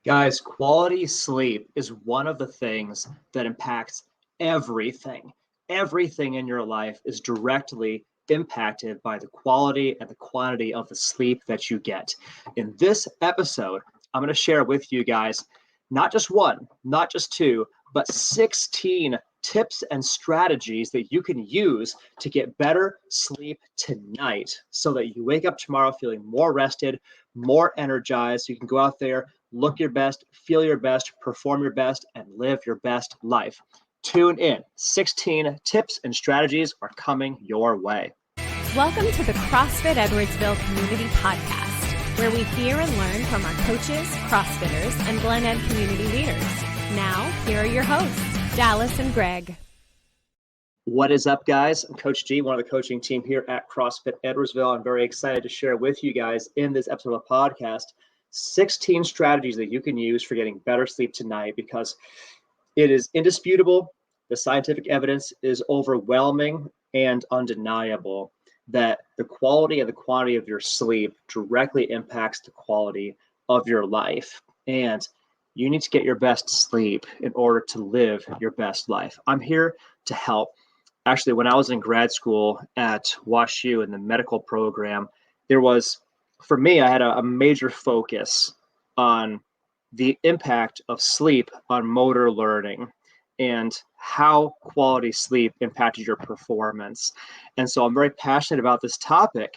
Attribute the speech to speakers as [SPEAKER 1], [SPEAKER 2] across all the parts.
[SPEAKER 1] Guys, quality sleep is one of the things that impacts everything. Everything in your life is directly impacted by the quality and the quantity of the sleep that you get. In this episode, I'm going to share with you guys not just one, not just two, but 16 tips and strategies that you can use to get better sleep tonight so that you wake up tomorrow feeling more rested, more energized. So you can go out there, look your best, feel your best, perform your best, and live your best life. Tune in. 16 tips and strategies are coming your way.
[SPEAKER 2] Welcome to the CrossFit Edwardsville Community Podcast, where we hear and learn from our coaches, CrossFitters, and Glen Ed community leaders. Now, here are your hosts, Dallas and Greg.
[SPEAKER 1] What is up, guys? I'm Coach G, one of the coaching team here at CrossFit Edwardsville. I'm very excited to share with you guys in this episode of the podcast 16 strategies that you can use for getting better sleep tonight, because it is indisputable. The scientific evidence is overwhelming and undeniable that the quality and the quantity of your sleep directly impacts the quality of your life. And you need to get your best sleep in order to live your best life. I'm here to help. Actually, when I was in grad school at WashU in the medical program, for me, I had a major focus on the impact of sleep on motor learning and how quality sleep impacted your performance. And so I'm very passionate about this topic.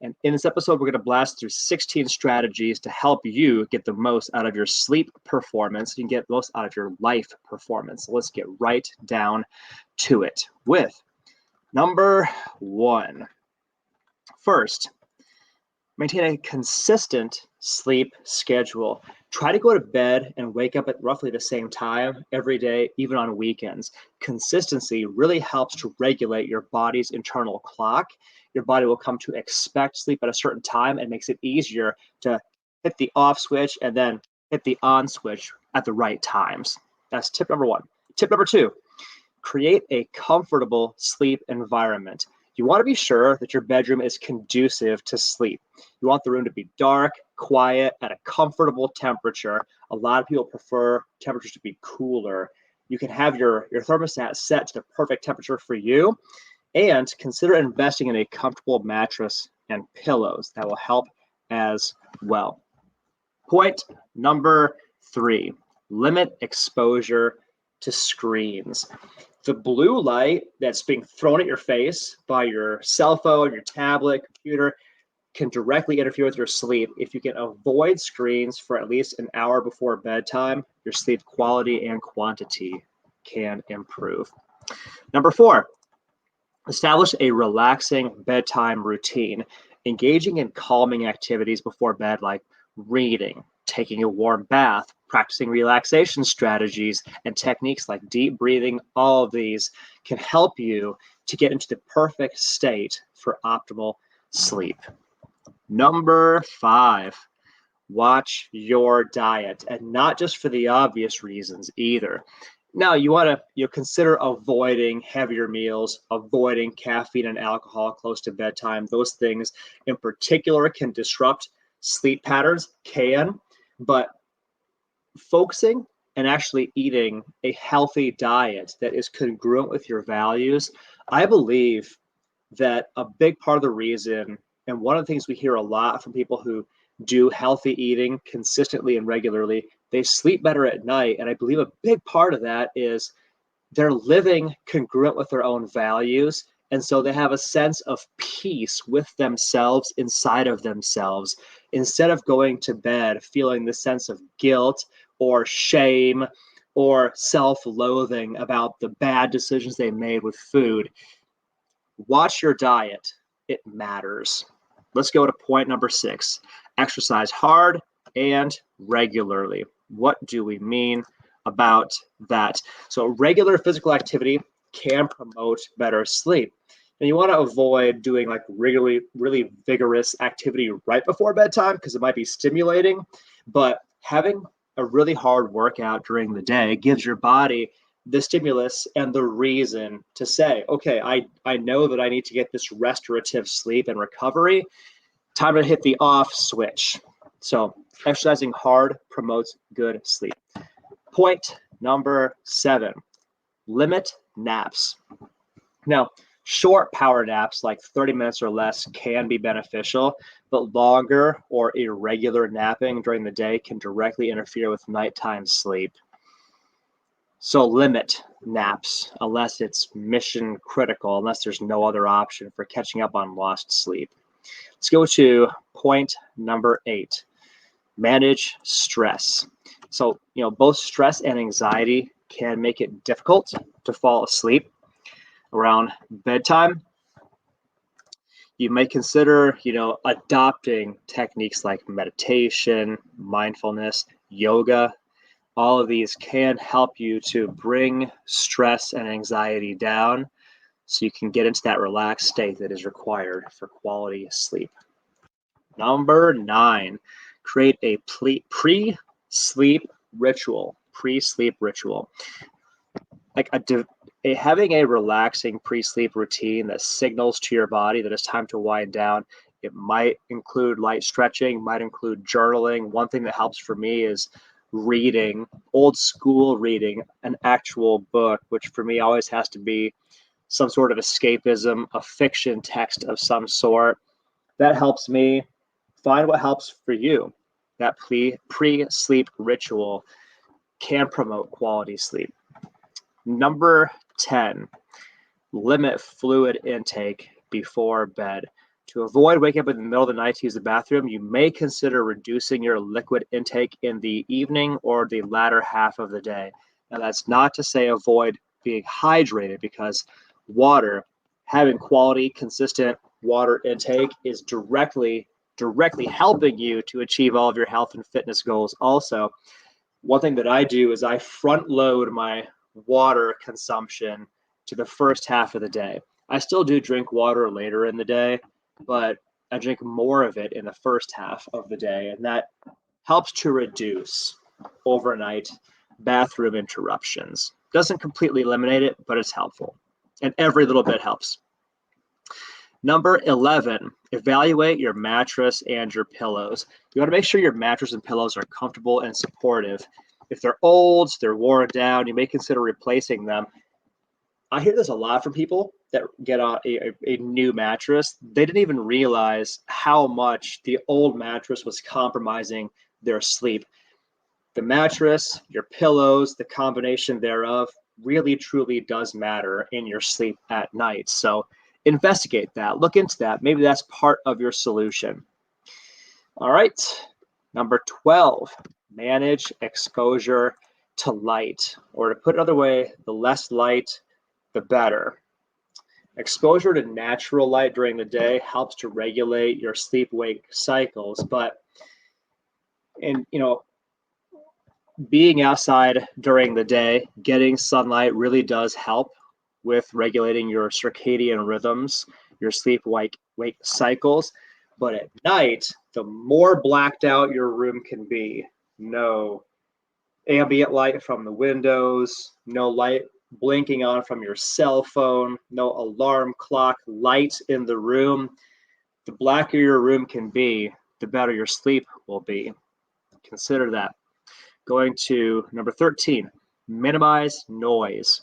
[SPEAKER 1] And in this episode, we're going to blast through 16 strategies to help you get the most out of your sleep performance. You can get the most out of your life performance. So let's get right down to it with number one. First, maintain a consistent sleep schedule. Try to go to bed and wake up at roughly the same time every day, even on weekends. Consistency really helps to regulate your body's internal clock. Your body will come to expect sleep at a certain time and makes it easier to hit the off switch and then hit the on switch at the right times. That's tip number one. Tip number two, create a comfortable sleep environment. You want to be sure that your bedroom is conducive to sleep. You want the room to be dark, quiet, at a comfortable temperature. A lot of people prefer temperatures to be cooler. You can have your thermostat set to the perfect temperature for you, and consider investing in a comfortable mattress and pillows. That will help as well. Point number three, limit exposure to screens. The blue light that's being thrown at your face by your cell phone, your tablet, computer can directly interfere with your sleep. If you can avoid screens for at least an hour before bedtime, your sleep quality and quantity can improve. Number four, establish a relaxing bedtime routine. Engaging in calming activities before bed like reading, taking a warm bath, practicing relaxation strategies and techniques like deep breathing, all of these can help you to get into the perfect state for optimal sleep. Number five, watch your diet, and not just for the obvious reasons either. Now, you want to consider avoiding heavier meals, avoiding caffeine and alcohol close to bedtime. Those things in particular can disrupt sleep patterns, but focusing and actually eating a healthy diet that is congruent with your values, I believe that a big part of the reason, and one of the things we hear a lot from people who do healthy eating consistently and regularly, they sleep better at night. And I believe a big part of that is they're living congruent with their own values. And so they have a sense of peace with themselves, inside of themselves, instead of going to bed feeling the sense of guilt or shame or self-loathing about the bad decisions they made with food. Watch your diet. It matters. Let's go to point number six. Exercise hard and regularly. What do we mean about that? So regular physical activity can promote better sleep. And you want to avoid doing like really vigorous activity right before bedtime because it might be stimulating, but having a really hard workout during the day gives your body the stimulus and the reason to say, okay, I know that I need to get this restorative sleep and recovery. Time to hit the off switch. So exercising hard promotes good sleep. Point number 7, limit naps. Now, short power naps like 30 minutes or less can be beneficial, but longer or irregular napping during the day can directly interfere with nighttime sleep. So limit naps unless it's mission critical, unless there's no other option for catching up on lost sleep. Let's go to point number 8, manage stress. So, both stress and anxiety can make it difficult to fall asleep around bedtime. You may consider, adopting techniques like meditation, mindfulness, yoga. All of these can help you to bring stress and anxiety down so you can get into that relaxed state that is required for quality sleep. Number 9, create a pre-sleep ritual. Pre-sleep ritual. Like having a relaxing pre-sleep routine that signals to your body that it's time to wind down. It might include light stretching, might include journaling. One thing that helps for me is reading, old school reading, an actual book, which for me always has to be some sort of escapism, a fiction text of some sort. That helps me. Find what helps for you. That pre-sleep ritual can promote quality sleep. Number 10, limit fluid intake before bed. To avoid waking up in the middle of the night to use the bathroom, you may consider reducing your liquid intake in the evening or the latter half of the day. Now, that's not to say avoid being hydrated, because having quality, consistent water intake is directly helping you to achieve all of your health and fitness goals. Also, one thing that I do is I front load my water consumption to the first half of the day. I still do drink water later in the day, but I drink more of it in the first half of the day, and that helps to reduce overnight bathroom interruptions. Doesn't completely eliminate it, but it's helpful, and every little bit helps. Number 11, evaluate your mattress and your pillows. You want to make sure your mattress and pillows are comfortable and supportive. If they're old, they're worn down, you may consider replacing them. I hear this a lot from people that get on a new mattress. They didn't even realize how much the old mattress was compromising their sleep. The mattress, your pillows, the combination thereof really truly does matter in your sleep at night. So investigate that, look into that. Maybe that's part of your solution. All right, number 12, manage exposure to light, or to put it another way, the less light, the better. Exposure to natural light during the day helps to regulate your sleep-wake cycles, but being outside during the day, getting sunlight really does help with regulating your circadian rhythms, your sleep-wake cycles. But at night, the more blacked out your room can be, no ambient light from the windows, no light blinking on from your cell phone, no alarm clock light in the room, the blacker your room can be, the better your sleep will be. Consider that. Going to number 13, minimize noise.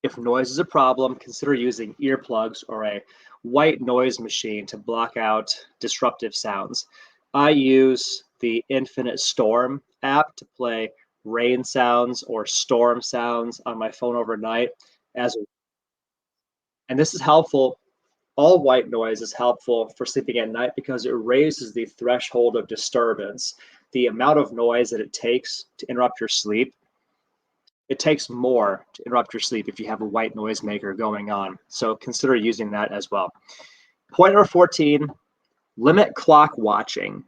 [SPEAKER 1] If noise is a problem, consider using earplugs or a white noise machine to block out disruptive sounds. I use the Infinite Storm app to play rain sounds or storm sounds on my phone overnight. And this is helpful. All white noise is helpful for sleeping at night because it raises the threshold of disturbance. The amount of noise that it takes to interrupt your sleep, it takes more to interrupt your sleep if you have a white noise maker going on. So consider using that as well. Point number 14, limit clock watching.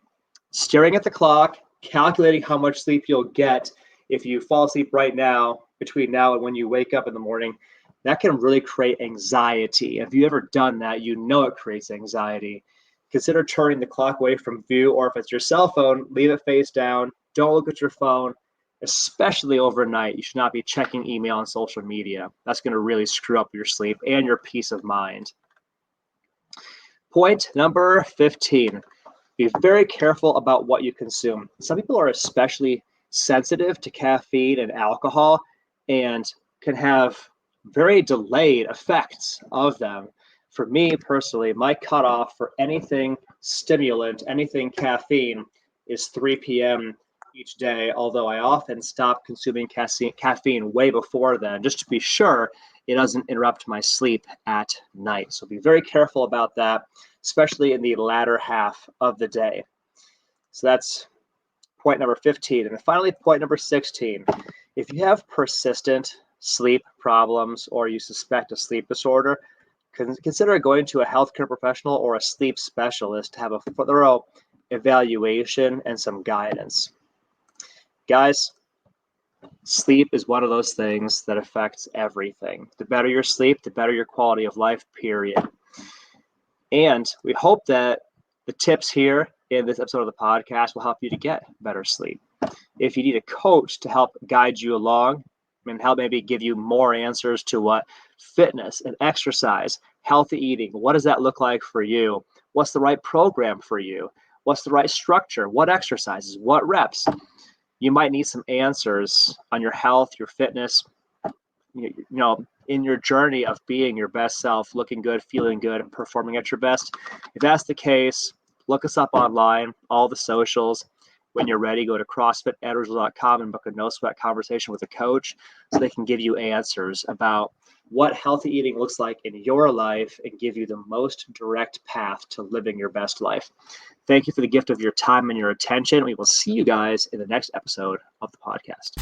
[SPEAKER 1] Staring at the clock, calculating how much sleep you'll get if you fall asleep right now, between now and when you wake up in the morning, that can really create anxiety. If you've ever done that, you know it creates anxiety. Consider turning the clock away from view, or if it's your cell phone, leave it face down. Don't look at your phone, especially overnight. You should not be checking email and social media. That's going to really screw up your sleep and your peace of mind. Point number 15, Be very careful about what you consume. Some people are especially sensitive to caffeine and alcohol and can have very delayed effects of them. For me personally, my cutoff for anything stimulant, anything caffeine is 3 p.m. each day, although I often stop consuming caffeine way before then, just to be sure it doesn't interrupt my sleep at night. So be very careful about that, especially in the latter half of the day. So that's point number 15. And then finally, point number 16. If you have persistent sleep problems or you suspect a sleep disorder, consider going to a healthcare professional or a sleep specialist to have a thorough evaluation and some guidance. Guys, sleep is one of those things that affects everything. The better your sleep, the better your quality of life, period. And we hope that the tips here in this episode of the podcast will help you to get better sleep. If you need a coach to help guide you along and help maybe give you more answers to what fitness and exercise, healthy eating, what does that look like for you? What's the right program for you? What's the right structure? What exercises? What reps? You might need some answers on your health, your fitness, in your journey of being your best self, looking good, feeling good, and performing at your best. If that's the case, look us up online, all the socials. When you're ready, go to CrossFitEdwardsville.com and book a no-sweat conversation with a coach so they can give you answers about what healthy eating looks like in your life and give you the most direct path to living your best life. Thank you for the gift of your time and your attention. We will see you guys in the next episode of the podcast.